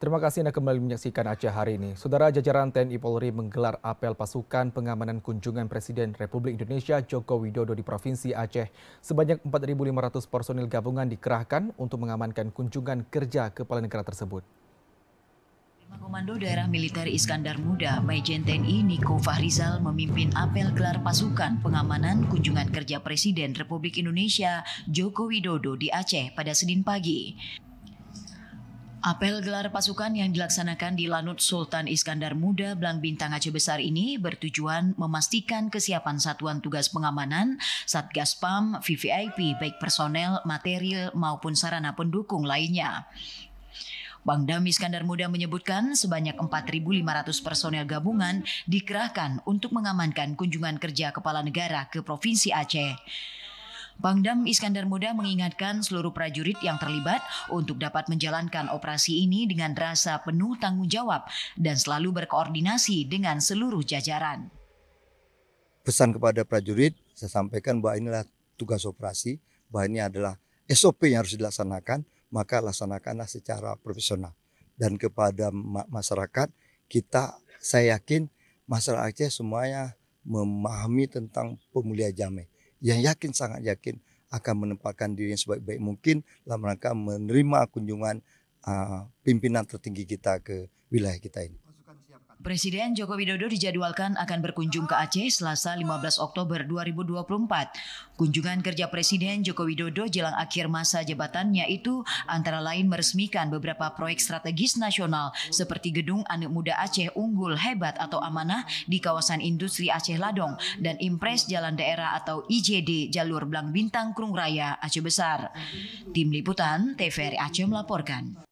Terima kasih Anda kembali menyaksikan Aceh hari ini. Saudara, jajaran TNI Polri menggelar apel pasukan pengamanan kunjungan Presiden Republik Indonesia Joko Widodo di Provinsi Aceh. Sebanyak 4.500 personil gabungan dikerahkan untuk mengamankan kunjungan kerja kepala negara tersebut. Komando Daerah Militer Iskandar Muda, Majen TNI Niko Fahrizal memimpin apel gelar pasukan pengamanan kunjungan kerja Presiden Republik Indonesia Joko Widodo di Aceh pada Senin pagi. Apel gelar pasukan yang dilaksanakan di Lanut Sultan Iskandar Muda, Blang Bintang Aceh Besar ini bertujuan memastikan kesiapan satuan tugas pengamanan, Satgas PAM, VVIP, baik personel, material maupun sarana pendukung lainnya. Pangdam Iskandar Muda menyebutkan sebanyak 4.500 personel gabungan dikerahkan untuk mengamankan kunjungan kerja kepala negara ke Provinsi Aceh. Pangdam Iskandar Muda mengingatkan seluruh prajurit yang terlibat untuk dapat menjalankan operasi ini dengan rasa penuh tanggung jawab dan selalu berkoordinasi dengan seluruh jajaran. Pesan kepada prajurit, saya sampaikan bahwa inilah tugas operasi, bahwa ini adalah SOP yang harus dilaksanakan, maka laksanakanlah secara profesional. Dan kepada masyarakat, saya yakin masyarakat Aceh semuanya memahami tentang pemulihan Jameh. Yang yakin, sangat yakin akan menempatkan diri yang sebaik-baik mungkin dalam rangka menerima kunjungan pimpinan tertinggi kita ke wilayah kita ini. Presiden Joko Widodo dijadwalkan akan berkunjung ke Aceh Selasa 15 Oktober 2024. Kunjungan kerja Presiden Joko Widodo jelang akhir masa jabatannya itu antara lain meresmikan beberapa proyek strategis nasional seperti Gedung Anak Muda Aceh Unggul Hebat atau Amanah di kawasan industri Aceh Ladong dan Impres Jalan Daerah atau IJD Jalur Blang Bintang Krung Raya Aceh Besar. Tim Liputan TVRI Aceh melaporkan.